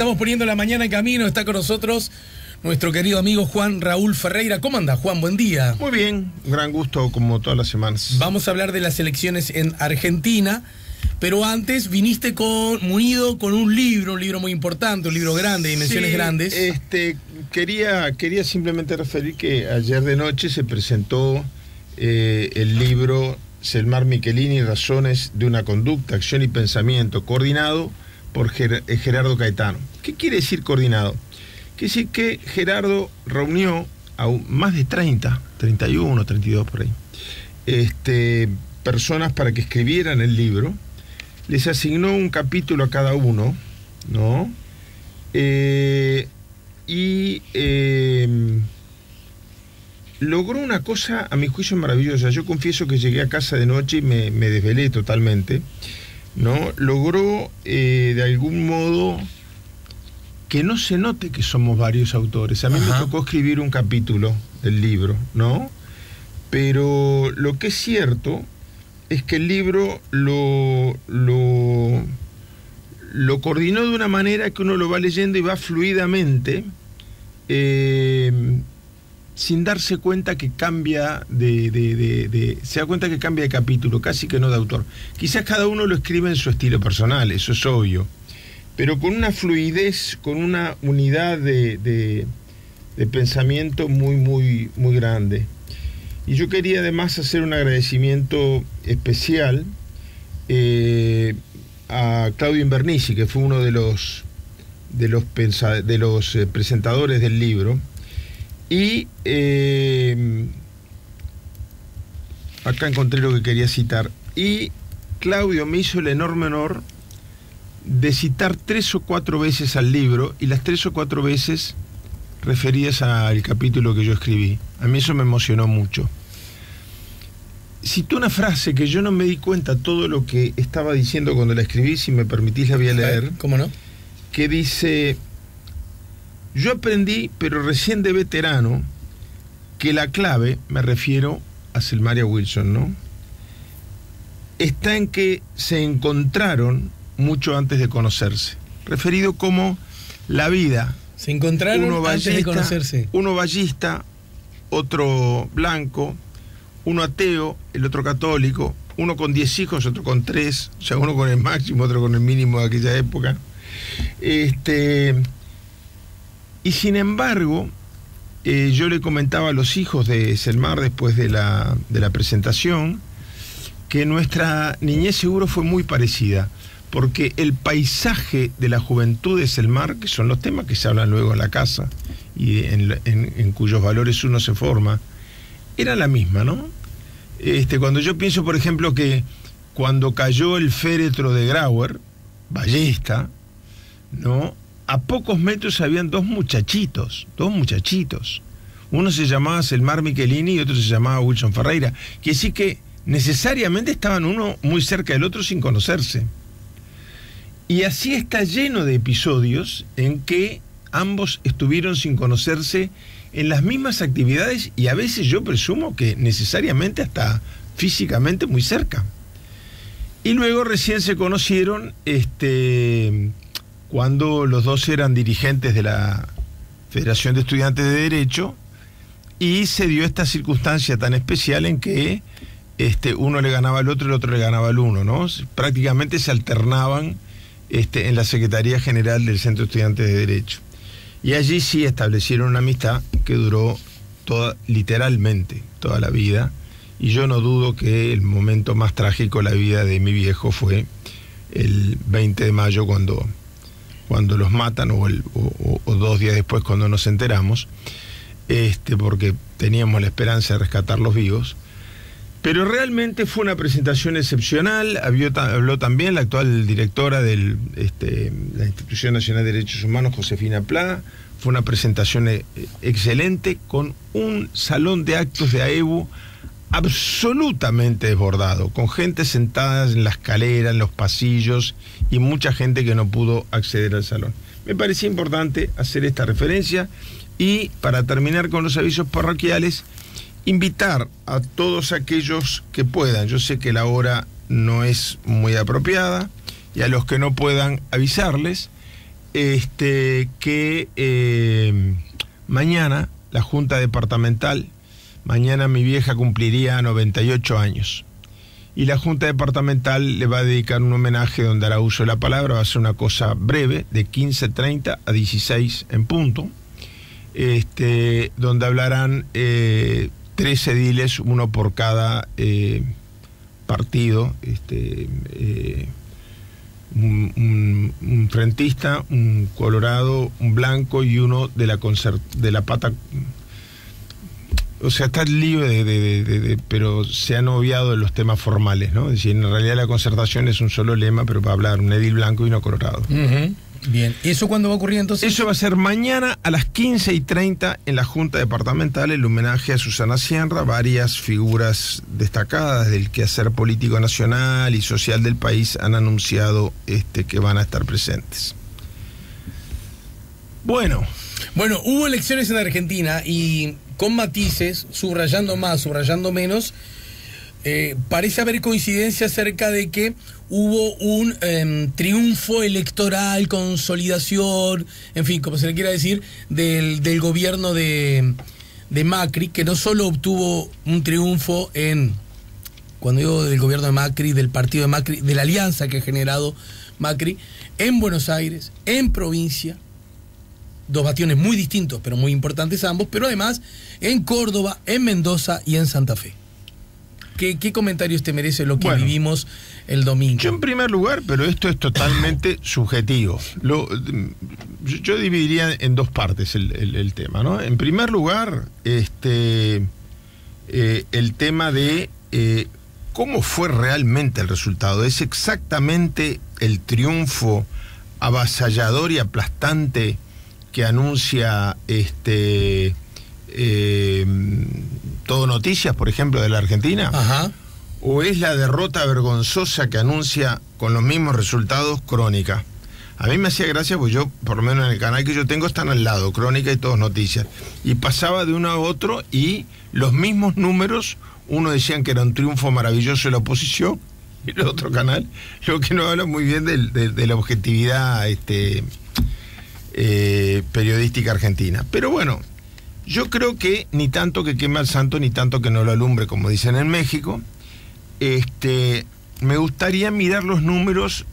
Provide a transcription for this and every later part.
Estamos poniendo la mañana en camino. Está con nosotros nuestro querido amigo Juan Raúl Ferreira. ¿Cómo anda, Juan? Buen día. Muy bien, un gran gusto como todas las semanas. Vamos a hablar de las elecciones en Argentina, pero antes viniste munido con un libro muy importante, un libro grande, dimensiones grandes. Quería simplemente referir que ayer de noche se presentó el libro Selmar Michelini, Razones de una conducta, acción y pensamiento, coordinado por Gerardo Caetano. ¿Qué quiere decir coordinado? Quiere decir que Gerardo reunió a más de 31, 32 por ahí, personas para que escribieran el libro, les asignó un capítulo a cada uno, ¿no? Logró una cosa, a mi juicio, maravillosa. Yo confieso que llegué a casa de noche y me desvelé totalmente, ¿no? Logró, de algún modo, que no se note que somos varios autores. A mí me tocó escribir un capítulo del libro, ¿no? Pero lo que es cierto es que el libro lo coordinó de una manera que uno lo va leyendo y va fluidamente, sin darse cuenta que cambia se da cuenta que cambia de capítulo, casi que no de autor. Quizás cada uno lo escribe en su estilo personal, eso es obvio, pero con una fluidez, con una unidad de pensamiento muy grande. Y yo quería además hacer un agradecimiento especial a Claudio Invernici, que fue uno de los presentadores del libro. Y acá encontré lo que quería citar. Y Claudio me hizo el enorme honor de citar 3 o 4 veces al libro, y las 3 o 4 veces referidas al capítulo que yo escribí. A mí eso me emocionó mucho. Citó una frase que yo no me di cuenta todo lo que estaba diciendo cuando la escribí. Si me permitís la voy a leer. ¿Cómo no? Que dice: yo aprendí, pero recién de veterano, que la clave, me refiero a Selmar y a Wilson, ¿no?, está en que se encontraron mucho antes de conocerse. Referido como la vida. Se encontraron antes de conocerse. Uno ballista, otro blanco, uno ateo, el otro católico, uno con 10 hijos, otro con 3, o sea, uno con el máximo, otro con el mínimo de aquella época. Y sin embargo, yo le comentaba a los hijos de Selmar después de la presentación que nuestra niñez seguro fue muy parecida, porque el paisaje de la juventud de Selmar, que son los temas que se hablan luego en la casa y en cuyos valores uno se forma, era la misma, ¿no? Cuando yo pienso, por ejemplo, que cuando cayó el féretro de Grauer, ballesta, ¿no?, a pocos metros habían dos muchachitos. Uno se llamaba Selmar Michelini y otro se llamaba Wilson Ferreira. Quiere decir que necesariamente estaban uno muy cerca del otro sin conocerse. Y así está lleno de episodios en que ambos estuvieron sin conocerse en las mismas actividades, y a veces yo presumo que necesariamente hasta físicamente muy cerca. Y luego recién se conocieron cuando los dos eran dirigentes de la Federación de Estudiantes de Derecho, y se dio esta circunstancia tan especial en que uno le ganaba al otro y el otro le ganaba al uno, ¿no? Prácticamente se alternaban en la Secretaría General del Centro de Estudiantes de Derecho. Y allí sí establecieron una amistad que duró literalmente toda la vida, y yo no dudo que el momento más trágico de la vida de mi viejo fue el 20 de mayo cuando los matan, o 2 días después cuando nos enteramos, porque teníamos la esperanza de rescatarlos vivos. Pero realmente fue una presentación excepcional. Habló también la actual directora de la Institución Nacional de Derechos Humanos, Josefina Plá. Fue una presentación excelente, con un salón de actos de AEBU absolutamente desbordado, con gente sentada en la escalera, en los pasillos, y mucha gente que no pudo acceder al salón. Me parecía importante hacer esta referencia, y para terminar con los avisos parroquiales, invitar a todos aquellos que puedan, yo sé que la hora no es muy apropiada, y a los que no puedan, avisarles que mañana la Junta Departamental, mañana mi vieja cumpliría 98 años. Y la Junta Departamental le va a dedicar un homenaje donde hará uso de la palabra, va a ser una cosa breve, de 15:30 a 16 en punto, donde hablarán 3 ediles, uno por cada partido, un frentista, un colorado, un blanco y uno de la pata. O sea, está el lío pero se han obviado de los temas formales, ¿no? Es decir, en realidad la Concertación es un solo lema, pero va a hablar un edil blanco y uno colorado. Bien. ¿Y eso cuándo va a ocurrir entonces? Eso va a ser mañana a las 15:30 en la Junta Departamental, el homenaje a Susana Sierra, varias figuras destacadas del quehacer político nacional y social del país han anunciado que van a estar presentes. Bueno, hubo elecciones en Argentina y con matices, subrayando más, subrayando menos, parece haber coincidencia acerca de que hubo un triunfo electoral, consolidación, en fin, como se le quiera decir, del gobierno de Macri, que no solo obtuvo un triunfo cuando digo del gobierno de Macri, del partido de Macri, de la alianza que ha generado Macri, en Buenos Aires, en provincia, 2 bastiones muy distintos, pero muy importantes ambos, pero además en Córdoba, en Mendoza y en Santa Fe. ¿Qué comentarios te merece lo que vivimos el domingo? Yo en primer lugar, pero esto es totalmente subjetivo. Yo dividiría en 2 partes el tema, ¿no? En primer lugar, el tema de cómo fue realmente el resultado. ¿Es exactamente el triunfo avasallador y aplastante que anuncia Todo Noticias, por ejemplo, de la Argentina? Ajá. ¿O es la derrota vergonzosa que anuncia con los mismos resultados Crónica? A mí me hacía gracia, pues yo, por lo menos en el canal que yo tengo, están al lado, Crónica y Todo Noticias. Y pasaba de uno a otro y los mismos números, uno decían que era un triunfo maravilloso de la oposición, y el otro canal, lo que no habla muy bien de la objetividad periodística argentina. Pero bueno, yo creo que ni tanto que queme al santo, ni tanto que no lo alumbre, como dicen en México. Me gustaría mirar los números,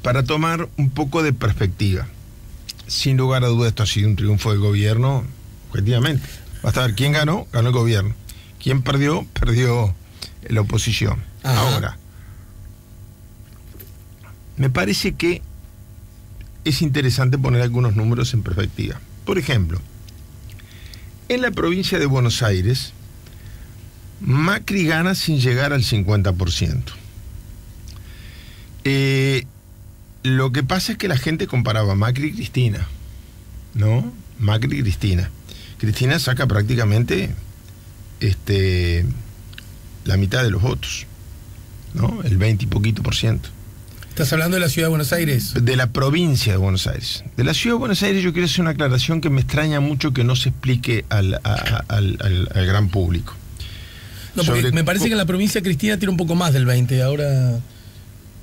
para tomar un poco de perspectiva. Sin lugar a dudas, esto ha sido un triunfo del gobierno, objetivamente. Basta ver quién ganó, ganó el gobierno. Quién perdió, perdió la oposición. Ajá. Ahora, me parece que es interesante poner algunos números en perspectiva. Por ejemplo, en la provincia de Buenos Aires, Macri gana sin llegar al 50%. Lo que pasa es que la gente comparaba Macri y Cristina, ¿no? Macri y Cristina. Cristina saca prácticamente la mitad de los votos, ¿no? El 20 y poquito %. ¿Estás hablando de la ciudad de Buenos Aires? De la provincia de Buenos Aires. De la ciudad de Buenos Aires yo quiero hacer una aclaración que me extraña mucho que no se explique al gran público. No, porque me parece que en la provincia Cristina tiene un poco más del 20, ahora...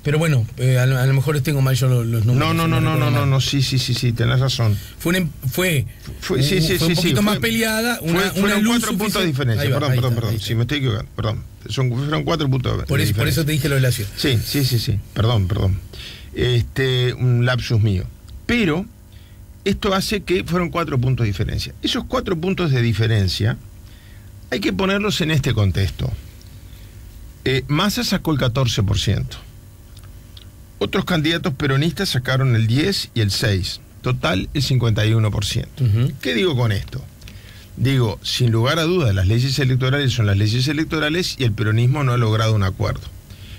Pero bueno, a lo mejor tengo mal yo los números. No, sí, tenés razón. Fue un poquito más peleada. Fueron 4 puntos de diferencia. Perdón. Sí, me estoy equivocando. Fueron 4 puntos de diferencia. Por eso te dije lo de la ciudad. Sí. Perdón. Un lapsus mío. Pero esto hace que fueron 4 puntos de diferencia. Esos 4 puntos de diferencia hay que ponerlos en este contexto. Massa sacó el 14%. Otros candidatos peronistas sacaron el 10 y el 6. Total, el 51%. Uh-huh. ¿Qué digo con esto? Digo, sin lugar a dudas, las leyes electorales son las leyes electorales y el peronismo no ha logrado un acuerdo.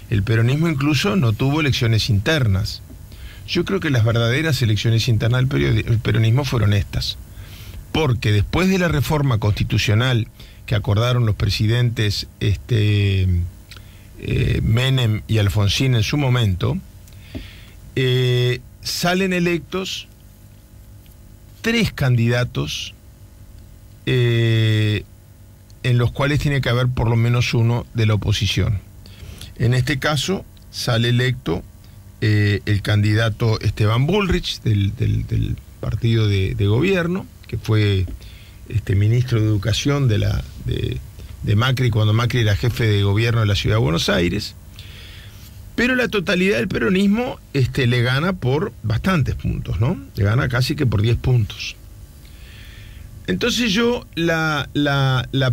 El peronismo incluso no tuvo elecciones internas. Yo creo que las verdaderas elecciones internas del peronismo fueron estas. Porque después de la reforma constitucional que acordaron los presidentes Menem y Alfonsín en su momento, salen electos 3 candidatos en los cuales tiene que haber por lo menos uno de la oposición. En este caso sale electo el candidato Esteban Bullrich del partido de gobierno, que fue ministro de Educación de Macri cuando Macri era jefe de gobierno de la Ciudad de Buenos Aires. Pero la totalidad del peronismo le gana por bastantes puntos, ¿no? Le gana casi que por 10 puntos. Entonces yo la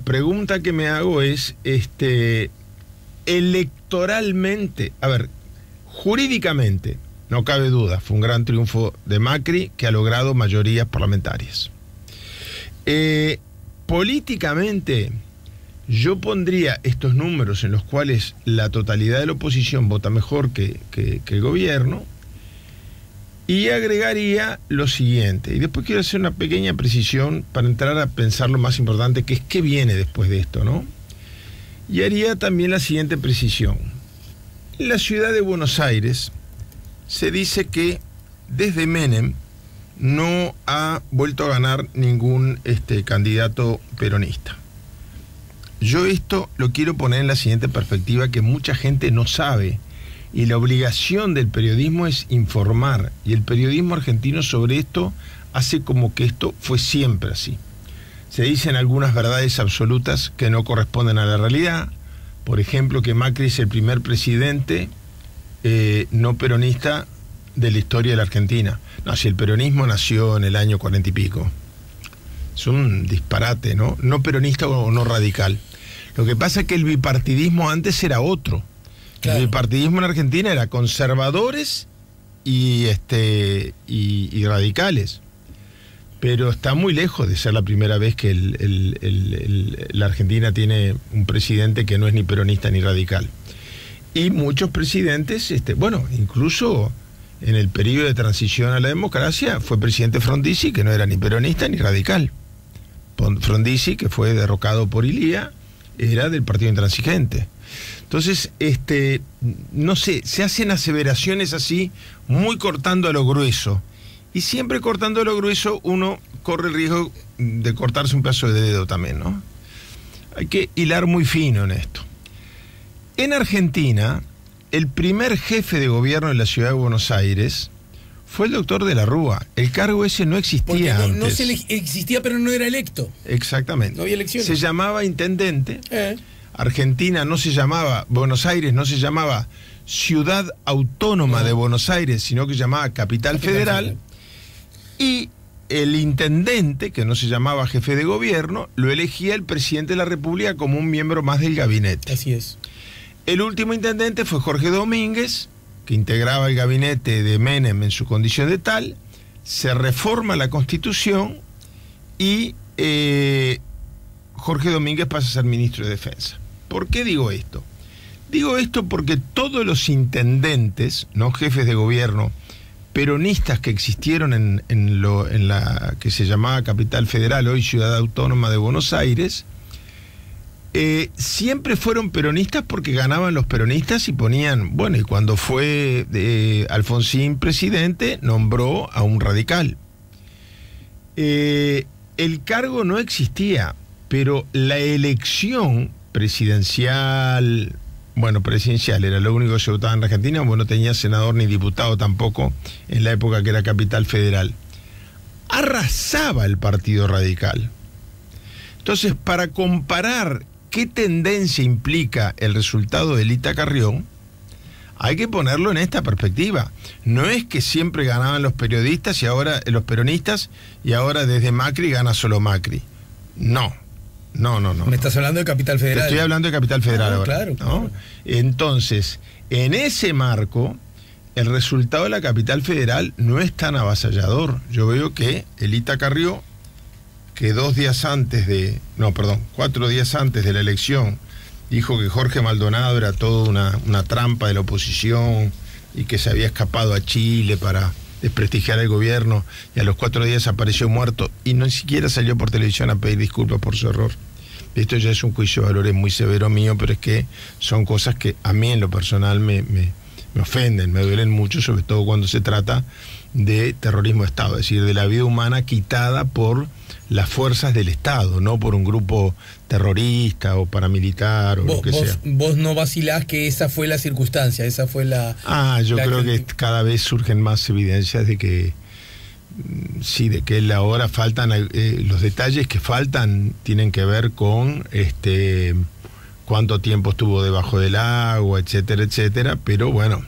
pregunta que me hago es, electoralmente, a ver, jurídicamente, no cabe duda, fue un gran triunfo de Macri que ha logrado mayorías parlamentarias. Políticamente, yo pondría estos números en los cuales la totalidad de la oposición vota mejor que el gobierno, y agregaría lo siguiente, y después quiero hacer una pequeña precisión para entrar a pensar lo más importante, que es qué viene después de esto, ¿no? Y haría también la siguiente precisión. En la ciudad de Buenos Aires se dice que desde Menem no ha vuelto a ganar ningún candidato peronista. Yo esto lo quiero poner en la siguiente perspectiva que mucha gente no sabe, y la obligación del periodismo es informar, y el periodismo argentino sobre esto hace como que esto fue siempre así. Se dicen algunas verdades absolutas que no corresponden a la realidad. Por ejemplo, que Macri es el primer presidente no peronista de la historia de la Argentina. No, si el peronismo nació en el año 40 y pico. Es un disparate, ¿no? No peronista o no radical. Lo que pasa es que el bipartidismo antes era otro. Claro. El bipartidismo en Argentina era conservadores y radicales. Pero está muy lejos de ser la primera vez que la Argentina tiene un presidente que no es ni peronista ni radical. Y muchos presidentes, incluso en el periodo de transición a la democracia, fue presidente Frondizi, que no era ni peronista ni radical. Frondizi, que fue derrocado por Ilía, era del Partido Intransigente. Entonces, no sé, se hacen aseveraciones así, muy cortando a lo grueso. Y siempre cortando a lo grueso uno corre el riesgo de cortarse un pedazo de dedo también, ¿no? Hay que hilar muy fino en esto. En Argentina, el primer jefe de gobierno de la ciudad de Buenos Aires fue el doctor de la Rúa. El cargo ese no existía antes. No existía, pero no era electo. Exactamente. No había elecciones. Se llamaba intendente. Argentina no se llamaba, Buenos Aires no se llamaba Ciudad Autónoma de Buenos Aires, sino que se llamaba Capital Federal. Y el intendente, que no se llamaba jefe de gobierno, lo elegía el presidente de la República como un miembro más del gabinete. Así es. El último intendente fue Jorge Domínguez, que integraba el gabinete de Menem en su condición de tal. Se reforma la Constitución y Jorge Domínguez pasa a ser ministro de Defensa. ¿Por qué digo esto? Digo esto porque todos los intendentes, no jefes de gobierno, peronistas que existieron en la que se llamaba Capital Federal, hoy Ciudad Autónoma de Buenos Aires, siempre fueron peronistas porque ganaban los peronistas y ponían, y cuando fue Alfonsín presidente, nombró a un radical. El cargo no existía, pero la elección presidencial, presidencial era lo único que se votaba en Argentina, no tenía senador ni diputado tampoco en la época que era Capital Federal. Arrasaba el Partido Radical. Entonces, para comparar qué tendencia implica el resultado de Lita Carrión, hay que ponerlo en esta perspectiva. No es que siempre ganaban los periodistas y ahora los peronistas y ahora desde Macri gana solo Macri. No. Me estás hablando de Capital Federal. Te estoy hablando de Capital Federal ahora. Claro, ¿no? claro. Entonces, en ese marco, el resultado de la Capital Federal no es tan avasallador. Yo veo que Lita Carrió, que 4 días antes de la elección, dijo que Jorge Maldonado era toda una trampa de la oposición y que se había escapado a Chile para desprestigiar el gobierno, y a los 4 días apareció muerto y no siquiera salió por televisión a pedir disculpas por su error. Esto ya es un juicio de valores muy severo mío, pero es que son cosas que a mí en lo personal me ofenden, me duelen mucho, sobre todo cuando se trata de terrorismo de Estado, es decir, de la vida humana quitada por las fuerzas del Estado, no por un grupo terrorista o paramilitar o lo que sea. Vos no vacilás que esa fue la circunstancia, esa fue la... Yo creo que cada vez surgen más evidencias de que sí, de que ahora faltan los detalles que faltan tienen que ver con cuánto tiempo estuvo debajo del agua, etcétera, etcétera, pero bueno,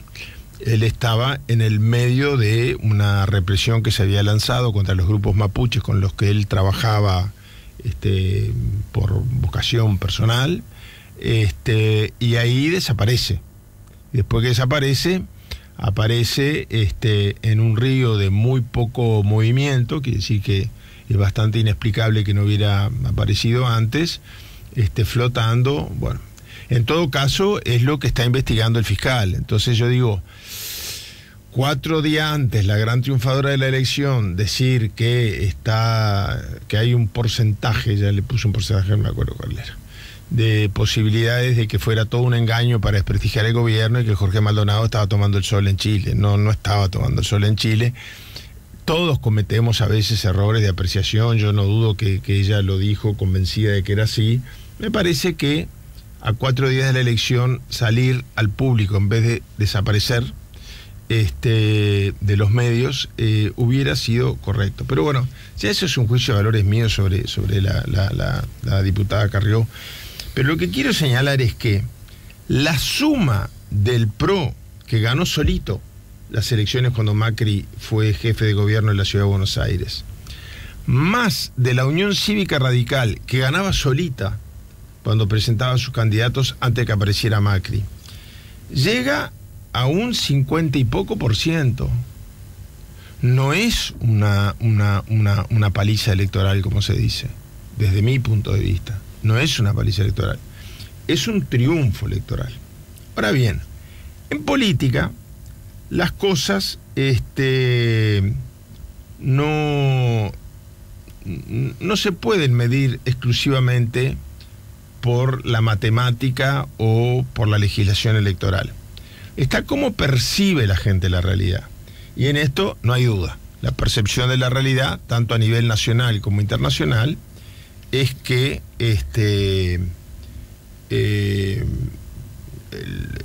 él estaba en el medio de una represión que se había lanzado contra los grupos mapuches con los que él trabajaba por vocación personal, y ahí desaparece. Después que desaparece, aparece en un río de muy poco movimiento, quiere decir que es bastante inexplicable que no hubiera aparecido antes, flotando. Bueno, en todo caso es lo que está investigando el fiscal. Entonces yo digo, 4 días antes, la gran triunfadora de la elección, decir que hay un porcentaje, ya le puse un porcentaje, no me acuerdo cuál era, de posibilidades de que fuera todo un engaño para desprestigiar el gobierno y que Jorge Maldonado estaba tomando el sol en Chile. No estaba tomando el sol en Chile. Todos cometemos a veces errores de apreciación. Yo no dudo que ella lo dijo convencida de que era así. Me parece que a 4 días de la elección salir al público en vez de desaparecer de los medios hubiera sido correcto. Pero bueno, ya eso es un juicio de valores mío sobre la diputada Carrió. Pero lo que quiero señalar es que la suma del PRO, que ganó solito las elecciones cuando Macri fue jefe de gobierno en la Ciudad de Buenos Aires, más de la Unión Cívica Radical, que ganaba solita cuando presentaba a sus candidatos antes de que apareciera Macri, llega a un 50 y poco %. No es una paliza electoral, como se dice, desde mi punto de vista. No es una paliza electoral, es un triunfo electoral. Ahora bien, en política las cosas no se pueden medir exclusivamente por la matemática o por la legislación electoral. Está cómo percibe la gente la realidad. Y en esto no hay duda. La percepción de la realidad, tanto a nivel nacional como internacional, es que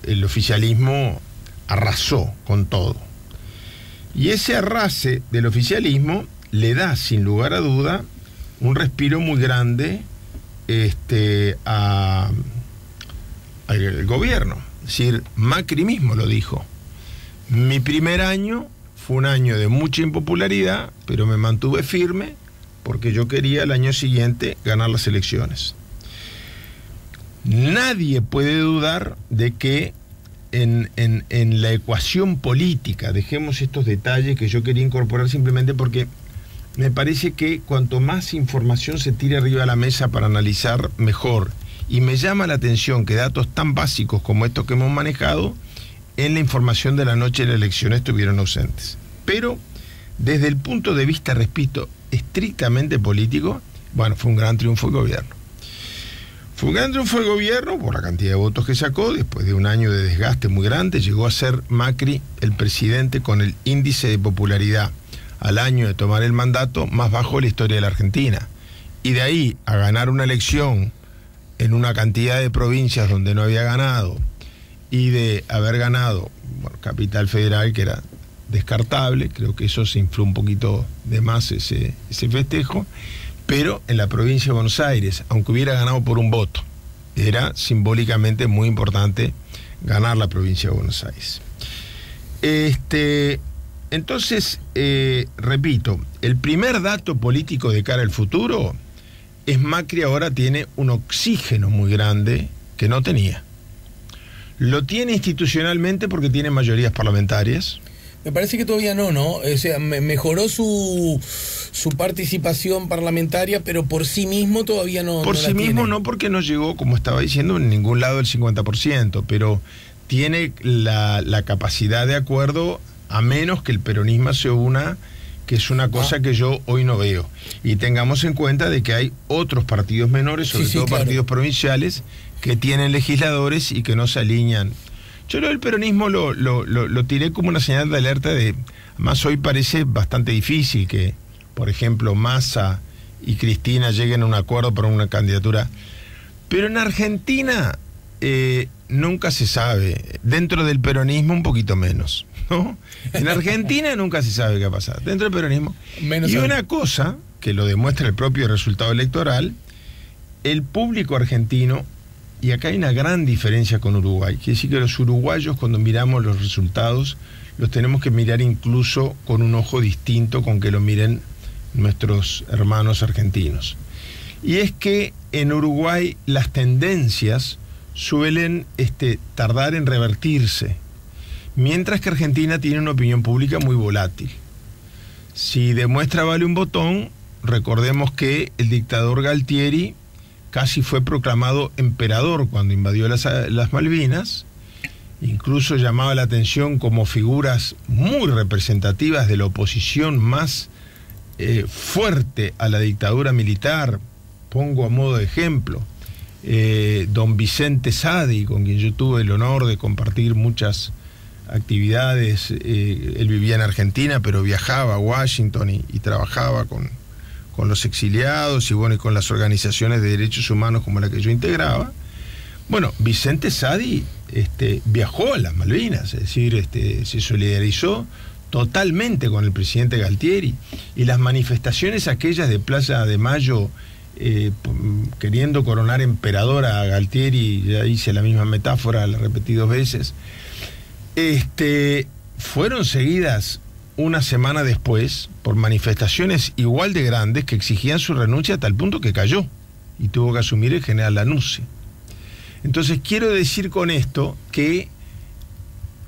el oficialismo arrasó con todo. Y ese arrase del oficialismo le da, sin lugar a duda, un respiro muy grande al gobierno. Es decir, Macri mismo lo dijo. Mi primer año fue un año de mucha impopularidad, pero me mantuve firme porque yo quería el año siguiente ganar las elecciones. Nadie puede dudar de que en la ecuación política, dejemos estos detalles que yo quería incorporar simplemente porque me parece que cuanto más información se tire arriba de la mesa para analizar, mejor. Y me llama la atención que datos tan básicos como estos que hemos manejado, en la información de la noche de la elección estuvieron ausentes. Pero desde el punto de vista, repito, estrictamente político, bueno, fue un gran triunfo del gobierno. Fue un gran triunfo del gobierno por la cantidad de votos que sacó. Después de un año de desgaste muy grande, llegó a ser Macri el presidente con el índice de popularidad al año de tomar el mandato más bajo de la historia de la Argentina. Y de ahí a ganar una elección en una cantidad de provincias donde no había ganado, y de haber ganado, bueno, Capital Federal, que era descartable, creo que eso se infló un poquito de más ese festejo, pero en la provincia de Buenos Aires, aunque hubiera ganado por un voto, era simbólicamente muy importante ganar la provincia de Buenos Aires. Entonces, repito, el primer dato político de cara al futuro es Macri ahora tiene un oxígeno muy grande que no tenía. Lo tiene institucionalmente porque tiene mayorías parlamentarias. Me parece que todavía no, ¿no? O sea, mejoró su participación parlamentaria, pero por sí mismo todavía no. Por no sí la mismo tiene. no, porque no llegó, como estaba diciendo, en ningún lado el 50%, pero tiene la capacidad de acuerdo, a menos que el peronismo se una, que es una cosa que yo hoy no veo. Y tengamos en cuenta de que hay otros partidos menores, sobre todo claro, partidos provinciales, que tienen legisladores y que no se alinean. Yo lo del peronismo lo tiré como una señal de alerta de... Más hoy parece bastante difícil que, por ejemplo, Massa y Cristina lleguen a un acuerdo para una candidatura. Pero en Argentina nunca se sabe. Dentro del peronismo un poquito menos, ¿no? En Argentina nunca se sabe qué va a pasar. Dentro del peronismo. Menos y aún. una cosa que lo demuestra el propio resultado electoral, el público argentino, y acá hay una gran diferencia con Uruguay, quiere decir que los uruguayos, cuando miramos los resultados, los tenemos que mirar incluso con un ojo distinto con que lo miren nuestros hermanos argentinos. Y es que en Uruguay las tendencias suelen tardar en revertirse, mientras que Argentina tiene una opinión pública muy volátil. Si demuestra vale un botón, recordemos que el dictador Galtieri casi fue proclamado emperador cuando invadió las Malvinas, incluso llamaba la atención como figuras muy representativas de la oposición más fuerte a la dictadura militar. Pongo a modo de ejemplo don Vicente Sadi, con quien yo tuve el honor de compartir muchas actividades. Él vivía en Argentina, pero viajaba a Washington y trabajaba con los exiliados y bueno, y con las organizaciones de derechos humanos como la que yo integraba. Bueno, Vicente Sadi viajó a las Malvinas, es decir, se solidarizó totalmente con el presidente Galtieri, y las manifestaciones aquellas de Plaza de Mayo queriendo coronar emperador a Galtieri, ya hice la misma metáfora, la repetí 2 veces, fueron seguidas una semana después por manifestaciones igual de grandes que exigían su renuncia, a tal punto que cayó y tuvo que asumir el general Lanusse. Entonces quiero decir con esto que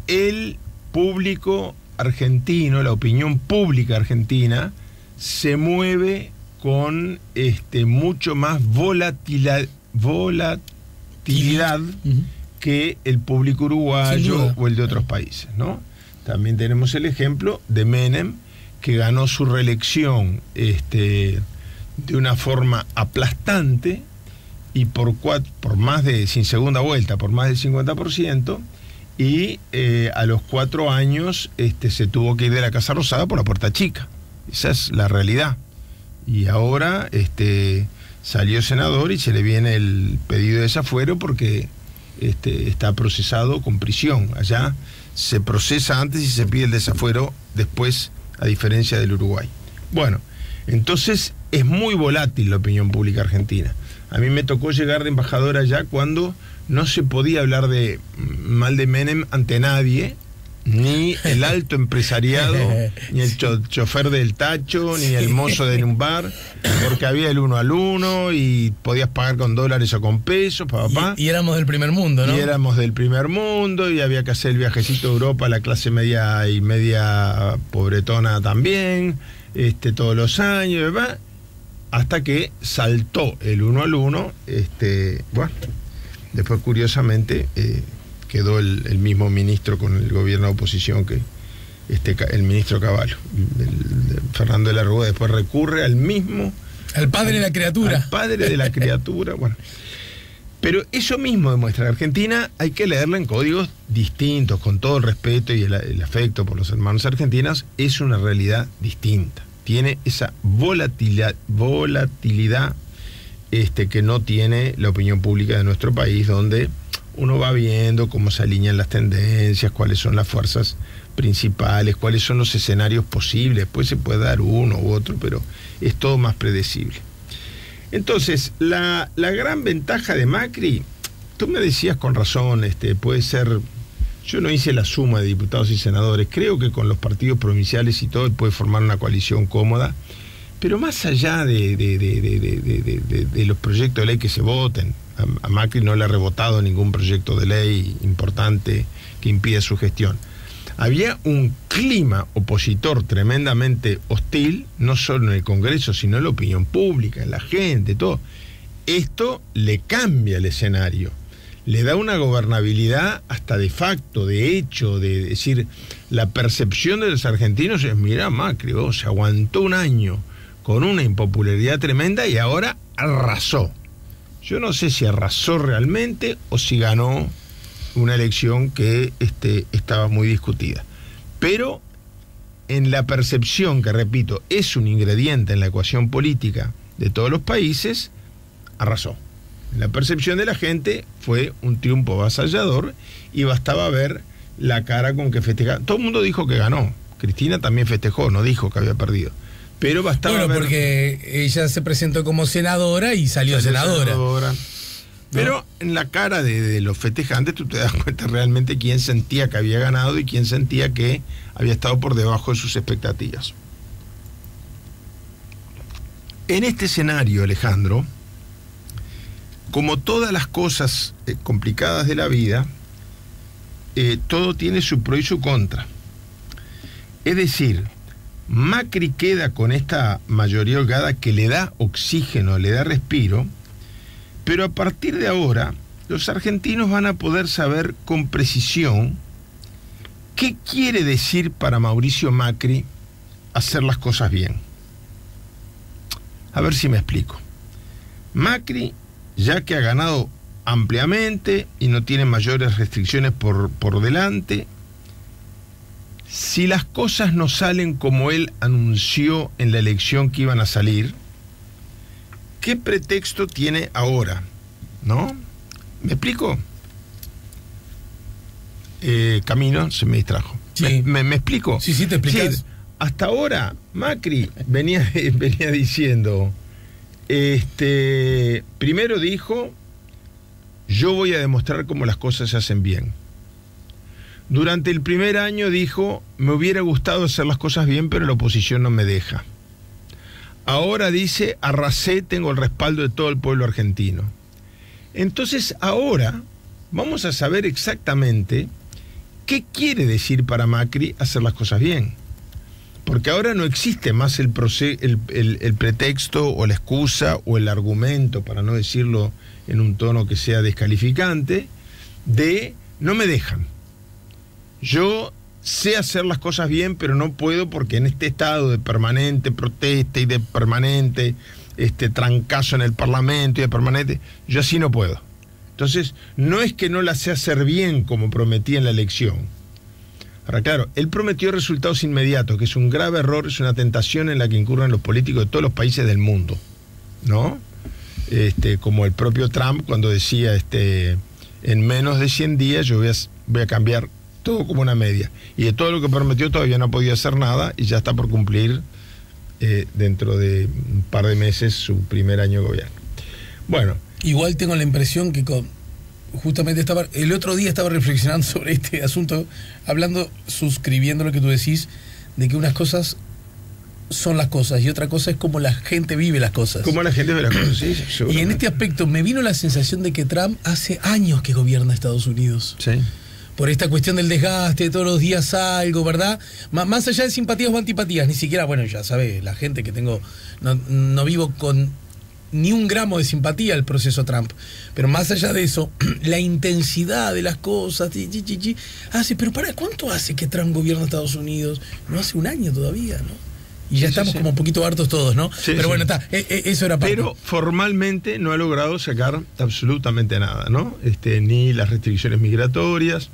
el público argentino, la opinión pública argentina, se mueve con mucho más volatilidad que el público uruguayo o el de otros países, ¿no? También tenemos el ejemplo de Menem, que ganó su reelección de una forma aplastante y por más de, sin segunda vuelta, por más del 50%, y a los 4 años se tuvo que ir de la Casa Rosada por la puerta chica. Esa es la realidad. Y ahora salió senador y se le viene el pedido de desafuero porque está procesado con prisión. Allá se procesa antes y se pide el desafuero después, a diferencia del Uruguay. Bueno, entonces es muy volátil la opinión pública argentina. A mí me tocó llegar de embajador allá cuando no se podía hablar mal de Menem ante nadie, ni el alto empresariado, ni el chofer del tacho, ni el mozo de un bar, porque había el 1 al 1 y podías pagar con dólares o con pesos, papá. Y éramos del primer mundo, ¿no? Y éramos del primer mundo y había que hacer el viajecito a Europa, la clase media y media pobretona también, todos los años, ¿verdad? Hasta que saltó el 1 al 1, bueno, después curiosamente quedó el mismo ministro con el gobierno de oposición que el ministro Cavallo. Fernando de la Rúa después recurre al mismo... Al padre de la criatura. Al padre de la criatura, bueno. Pero eso mismo demuestra que Argentina hay que leerla en códigos distintos, con todo el respeto y el afecto por los hermanos argentinos, es una realidad distinta. Tiene esa volatilidad que no tiene la opinión pública de nuestro país, donde uno va viendo cómo se alinean las tendencias, cuáles son las fuerzas principales, cuáles son los escenarios posibles. Después se puede dar uno u otro, pero es todo más predecible. Entonces, la gran ventaja de Macri, tú me decías con razón, puede ser... Yo no hice la suma de diputados y senadores, creo que con los partidos provinciales y todo puede formar una coalición cómoda, pero más allá de los proyectos de ley que se voten, a Macri no le ha rebotado ningún proyecto de ley importante que impida su gestión. Había un clima opositor tremendamente hostil, no solo en el Congreso, sino en la opinión pública, en la gente, todo. Esto le cambia el escenario. Le da una gobernabilidad hasta de facto, de hecho, de decir, la percepción de los argentinos es, mira, Macri, se aguantó un año con una impopularidad tremenda y ahora arrasó. Yo no sé si arrasó realmente o si ganó una elección que estaba muy discutida. Pero en la percepción, que repito, es un ingrediente en la ecuación política de todos los países, arrasó. En la percepción de la gente fue un triunfo avasallador y bastaba ver la cara con que festejaba. Todo el mundo dijo que ganó. Cristina también festejó, no dijo que había perdido. Pero bastaba ver... porque ella se presentó como senadora y salió senadora. ¿No? Pero en la cara de los festejantes tú te das cuenta realmente quién sentía que había ganado y quién sentía que había estado por debajo de sus expectativas. En este escenario, Alejandro, como todas las cosas complicadas de la vida, todo tiene su pro y su contra. Es decir, Macri queda con esta mayoría holgada que le da oxígeno, le da respiro, pero a partir de ahora los argentinos van a poder saber con precisión qué quiere decir para Mauricio Macri hacer las cosas bien. A ver si me explico. Macri, ya que ha ganado ampliamente y no tiene mayores restricciones por delante, si las cosas no salen como él anunció en la elección que iban a salir, ¿qué pretexto tiene ahora? ¿No? ¿Me explico? Camino, se me distrajo. Sí. ¿Me explico? Sí, te explicas. Sí, hasta ahora Macri venía diciendo, primero dijo, yo voy a demostrar cómo las cosas se hacen bien. Durante el primer año dijo, me hubiera gustado hacer las cosas bien, pero la oposición no me deja. Ahora dice, arrasé, tengo el respaldo de todo el pueblo argentino. Entonces ahora vamos a saber exactamente qué quiere decir para Macri hacer las cosas bien. Porque ahora no existe más el pretexto o la excusa o el argumento, para no decirlo en un tono que sea descalificante, de no me dejan. Yo sé hacer las cosas bien, pero no puedo porque en este estado de permanente protesta y de permanente trancazo en el Parlamento y de permanente, yo así no puedo. Entonces, no es que no la sé hacer bien como prometí en la elección. Ahora, claro, él prometió resultados inmediatos, que es un grave error, es una tentación en la que incurren los políticos de todos los países del mundo, ¿no? Como el propio Trump cuando decía, en menos de 100 días yo voy a cambiar todo como una media. Y de todo lo que prometió todavía no ha podido hacer nada y ya está por cumplir dentro de un par de meses su primer año de gobierno. Bueno. Igual tengo la impresión que justamente el otro día estaba reflexionando sobre este asunto, suscribiendo lo que tú decís, de que unas cosas son las cosas y otra cosa es cómo la gente vive las cosas. Cómo la gente ve las cosas, sí. Y en este aspecto me vino la sensación de que Trump hace años que gobierna Estados Unidos. Sí. Por esta cuestión del desgaste, todos los días algo, ¿verdad? Más allá de simpatías o antipatías, ni siquiera, bueno, ya sabes, la gente que tengo, no vivo con ni un gramo de simpatía al proceso Trump. Pero más allá de eso, la intensidad de las cosas, pero ¿cuánto hace que Trump gobierna Estados Unidos? No hace un año todavía, ¿no? Y ya estamos como un poquito hartos todos, ¿no? Sí, pero bueno, está, eso era parte. Pero formalmente no ha logrado sacar absolutamente nada, ¿no? Ni las restricciones migratorias.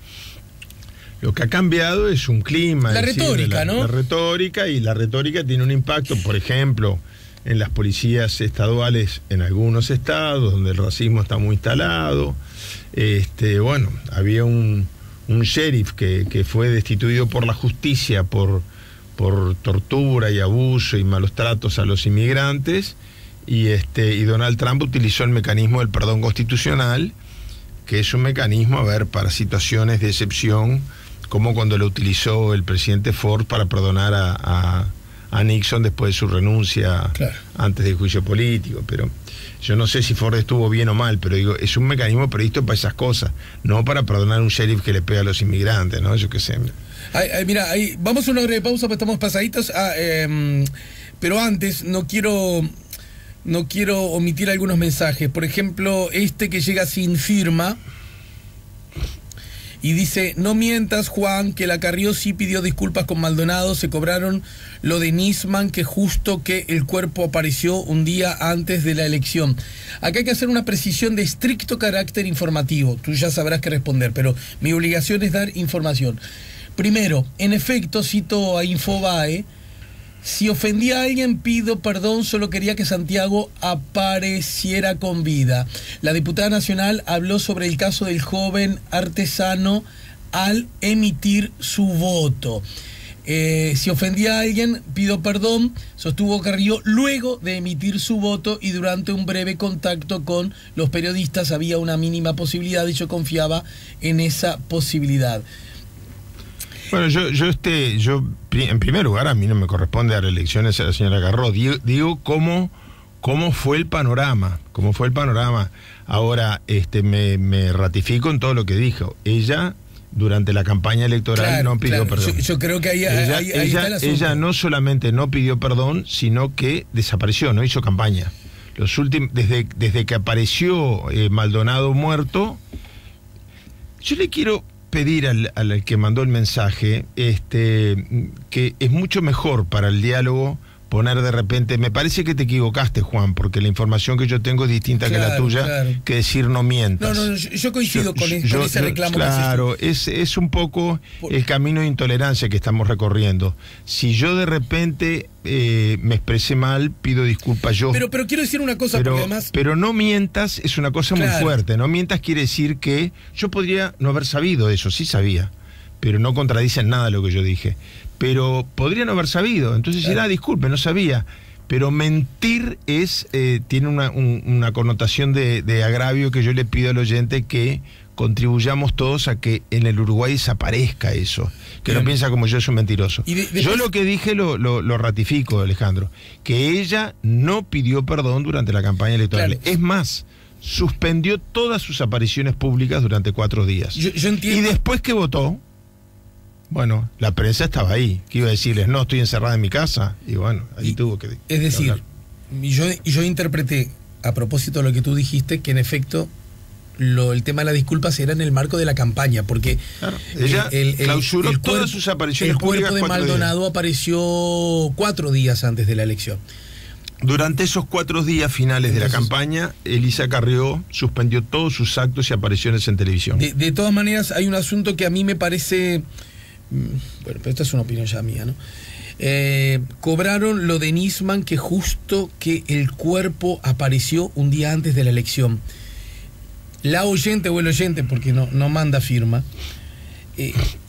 Lo que ha cambiado es un clima. La retórica, ¿no? La retórica, y la retórica tiene un impacto, por ejemplo, en las policías estaduales en algunos estados, donde el racismo está muy instalado. Bueno, había un sheriff que fue destituido por la justicia por tortura y abuso y malos tratos a los inmigrantes, y Donald Trump utilizó el mecanismo del perdón constitucional, que es un mecanismo, para situaciones de excepción, como cuando lo utilizó el presidente Ford para perdonar a Nixon después de su renuncia, claro, antes del juicio político. Pero yo no sé si Ford estuvo bien o mal, pero digo, es un mecanismo previsto para esas cosas, no para perdonar a un sheriff que le pega a los inmigrantes, ¿no? Yo qué sé. Mira, vamos a una breve pausa, porque estamos pasaditos. Pero antes, no quiero omitir algunos mensajes. Por ejemplo, que llega sin firma y dice: no mientas, Juan, que la Carrió sí pidió disculpas con Maldonado, se cobraron lo de Nisman, que justo que el cuerpo apareció un día antes de la elección. Acá hay que hacer una precisión de estricto carácter informativo. Tú ya sabrás qué responder, pero mi obligación es dar información. Primero, en efecto, cito a Infobae, Si ofendí a alguien, pido perdón, solo quería que Santiago apareciera con vida. La diputada nacional habló sobre el caso del joven artesano al emitir su voto. Si ofendí a alguien, pido perdón, sostuvo Carrió luego de emitir su voto y durante un breve contacto con los periodistas había una mínima posibilidad y yo confiaba en esa posibilidad. Bueno, yo en primer lugar, a mí no me corresponde dar elecciones a la señora Carrió. Digo cómo fue el panorama, Ahora, me ratifico en todo lo que dijo. Ella, durante la campaña electoral, no pidió perdón. Yo creo que ahí está el asunto. Ella no solamente no pidió perdón, sino que desapareció, no hizo campaña. Desde que apareció Maldonado muerto, yo le quiero pedir al que mandó el mensaje que es mucho mejor para el diálogo poner de repente, me parece que te equivocaste, Juan, porque la información que yo tengo es distinta que la tuya, que decir no mientas. No, yo coincido con ese reclamo. Claro, es un poco el camino de intolerancia que estamos recorriendo. Si yo de repente me expresé mal, pido disculpas yo. Pero quiero decir una cosa, porque además... Pero no mientas es una cosa muy fuerte. No mientas quiere decir que yo podría no haber sabido eso, sí sabía, pero no contradice en nada lo que yo dije. Pero podría no haber sabido, entonces dirá, disculpe, no sabía. Pero mentir tiene una connotación de agravio que yo le pido al oyente que contribuyamos todos a que en el Uruguay desaparezca eso, que no piensa como yo es un mentiroso. Yo lo que dije lo ratifico, Alejandro, que ella no pidió perdón durante la campaña electoral. Es más, suspendió todas sus apariciones públicas durante 4 días. Yo entiendo. Y después que votó, bueno, la prensa estaba ahí, que iba a decirles, no, estoy encerrada en mi casa, y bueno, ahí tuvo que... Es decir, yo interpreté, a propósito de lo que tú dijiste, que en efecto el tema de las disculpas era en el marco de la campaña, porque ella clausuró todas sus apariciones públicas. El cuerpo de Maldonado apareció 4 días antes de la elección. Durante esos 4 días finales de la campaña, Elisa Carrió suspendió todos sus actos y apariciones en televisión. De todas maneras, hay un asunto que a mí me parece... Bueno, pero esta es una opinión ya mía, ¿no? Cobraron lo de Nisman, que justo que el cuerpo apareció un día antes de la elección. La oyente o el oyente, porque no manda firma,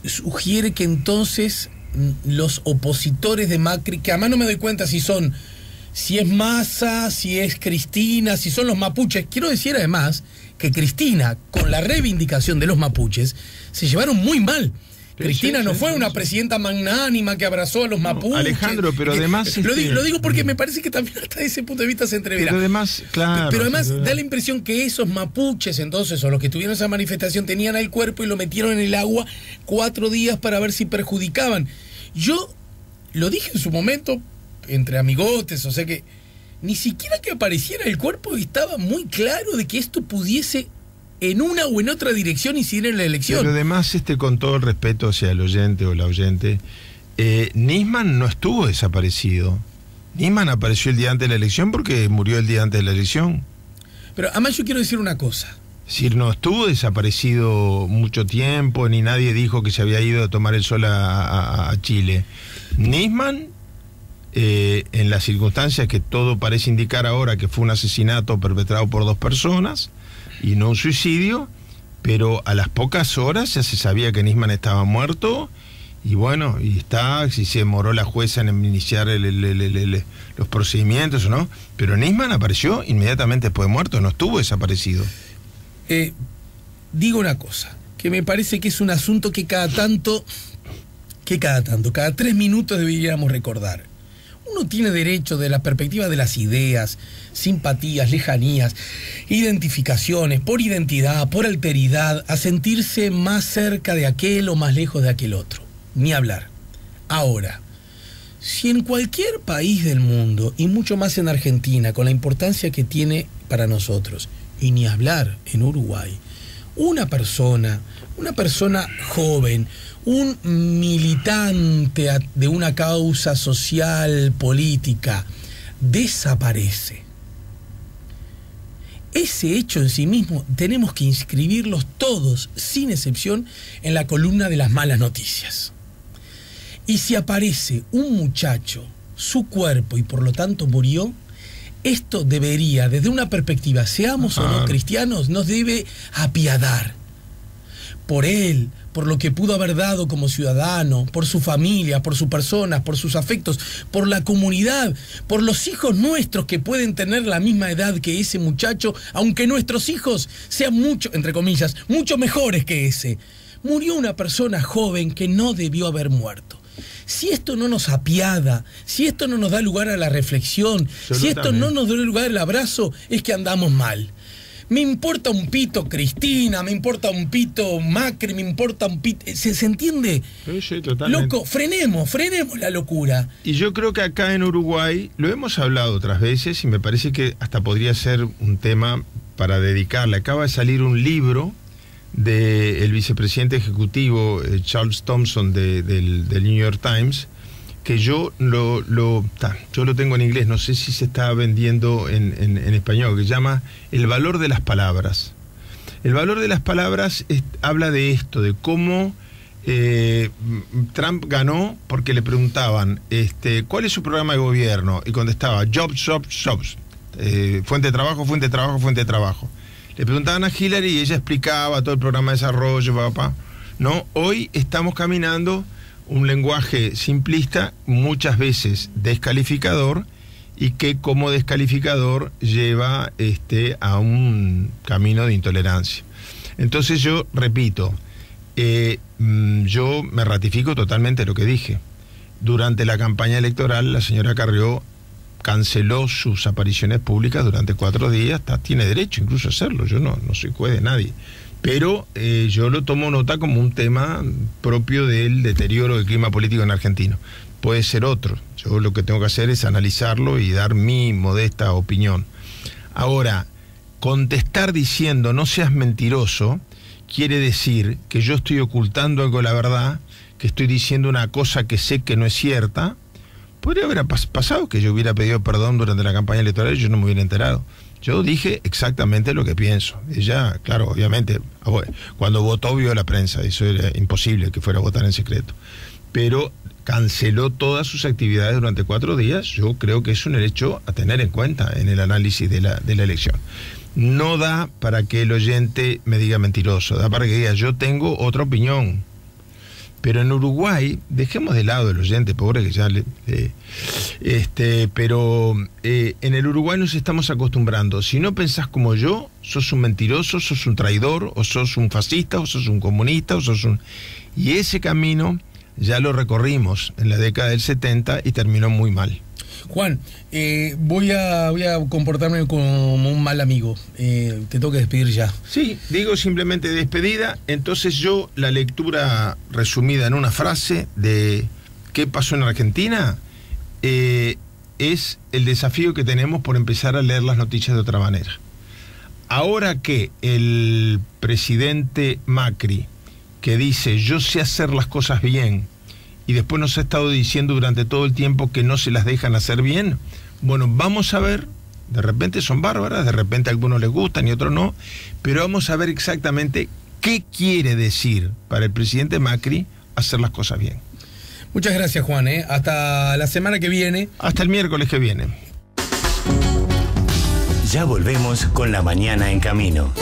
sugiere que entonces los opositores de Macri, que además no me doy cuenta si es Massa, si es Cristina, si son los mapuches. Quiero decir además que Cristina, con la reivindicación de los mapuches, se llevaron muy mal. Cristina no fue una presidenta magnánima que abrazó a los mapuches. Alejandro, pero además... Lo digo porque me parece que también hasta ese punto de vista se entreverá. Pero además, claro... Pero además da la impresión que esos mapuches entonces, o los que tuvieron esa manifestación, tenían el cuerpo y lo metieron en el agua 4 días para ver si perjudicaban. Yo lo dije en su momento, entre amigotes, o sea que ni siquiera que apareciera el cuerpo estaba muy claro de que esto pudiese... en una o en otra dirección incidir en la elección. Pero además, con todo el respeto hacia el oyente o la oyente, Nisman no estuvo desaparecido. Nisman apareció el día antes de la elección porque murió el día antes de la elección. Pero además yo quiero decir una cosa. Es decir, no estuvo desaparecido mucho tiempo, ni nadie dijo que se había ido a tomar el sol a Chile. Nisman, en las circunstancias que todo parece indicar ahora que fue un asesinato perpetrado por 2 personas, y no un suicidio, pero a las pocas horas ya se sabía que Nisman estaba muerto, y bueno, si se demoró la jueza en iniciar los procedimientos o no, pero Nisman apareció inmediatamente después de muerto, no estuvo desaparecido. Digo una cosa, que me parece que es un asunto que cada 3 minutos deberíamos recordar. Uno tiene derecho, de la perspectiva de las ideas, simpatías, lejanías, identificaciones, por identidad, por alteridad, a sentirse más cerca de aquel o más lejos de aquel otro. Ni hablar. Ahora, si en cualquier país del mundo, y mucho más en Argentina, con la importancia que tiene para nosotros, y ni hablar en Uruguay, una persona joven, un militante de una causa social, política, desaparece. Ese hecho en sí mismo tenemos que inscribirlos todos, sin excepción, en la columna de las malas noticias. Y si aparece un muchacho su cuerpo y por lo tanto murió, esto debería, desde una perspectiva, seamos o no cristianos, nos debe apiadar por él, por lo que pudo haber dado como ciudadano, por su familia, por sus personas, por sus afectos, por la comunidad, por los hijos nuestros que pueden tener la misma edad que ese muchacho, aunque nuestros hijos sean mucho, entre comillas, mucho mejores que ese. Murió una persona joven que no debió haber muerto. Si esto no nos apiada, si esto no nos da lugar a la reflexión, si esto no nos da lugar al abrazo, es que andamos mal. Me importa un pito Cristina, me importa un pito Macri, me importa un pito... ¿Se entiende? Sí, totalmente. Loco, frenemos la locura. Y yo creo que acá en Uruguay, lo hemos hablado otras veces y me parece que hasta podría ser un tema para dedicarle. Acaba de salir un libro del vicepresidente ejecutivo Charles Thompson del New York Times, que yo lo tengo en inglés, no sé si se está vendiendo en español, que se llama El valor de las palabras. El valor de las palabras habla de esto, de cómo Trump ganó porque le preguntaban ¿cuál es su programa de gobierno? Y contestaba jobs, jobs, jobs, fuente de trabajo, fuente de trabajo, fuente de trabajo. Le preguntaban a Hillary y ella explicaba todo el programa de desarrollo, ¿no? Hoy estamos caminando un lenguaje simplista, muchas veces descalificador, y que como descalificador lleva a un camino de intolerancia. Entonces yo repito, yo me ratifico totalmente lo que dije. Durante la campaña electoral la señora Carrió canceló sus apariciones públicas durante 4 días, tiene derecho incluso a hacerlo, yo no soy juez de nadie. Pero yo lo tomo nota como un tema propio del deterioro del clima político en Argentina. Puede ser otro. Yo lo que tengo que hacer es analizarlo y dar mi modesta opinión. Ahora, contestar diciendo no seas mentiroso quiere decir que yo estoy ocultando algo de la verdad, que estoy diciendo una cosa que sé que no es cierta. Podría haber pasado que yo hubiera pedido perdón durante la campaña electoral y yo no me hubiera enterado. Yo dije exactamente lo que pienso. Ella, claro, obviamente, cuando votó vio la prensa, eso era imposible que fuera a votar en secreto. Pero canceló todas sus actividades durante 4 días. Yo creo que es un hecho a tener en cuenta en el análisis de la elección. No da para que el oyente me diga mentiroso, da para que diga yo tengo otra opinión. Pero en Uruguay, dejemos de lado el oyente, pobre que ya pero en el Uruguay nos estamos acostumbrando. Si no pensás como yo, sos un mentiroso, sos un traidor, o sos un fascista, o sos un comunista, o sos un... Y ese camino ya lo recorrimos en la década del 70 y terminó muy mal. Juan, voy a comportarme como un mal amigo. Te tengo que despedir ya. Sí, digo simplemente despedida. Entonces yo, la lectura resumida en una frase de qué pasó en Argentina, es el desafío que tenemos por empezar a leer las noticias de otra manera. Ahora que el presidente Macri, que dice yo sé hacer las cosas bien, y después nos ha estado diciendo durante todo el tiempo que no se las dejan hacer bien, bueno, vamos a ver, de repente son bárbaras, de repente a algunos les gustan y otros no, pero vamos a ver exactamente qué quiere decir para el presidente Macri hacer las cosas bien. Muchas gracias, Juan, hasta la semana que viene. Hasta el miércoles que viene. Ya volvemos con La Mañana en Camino.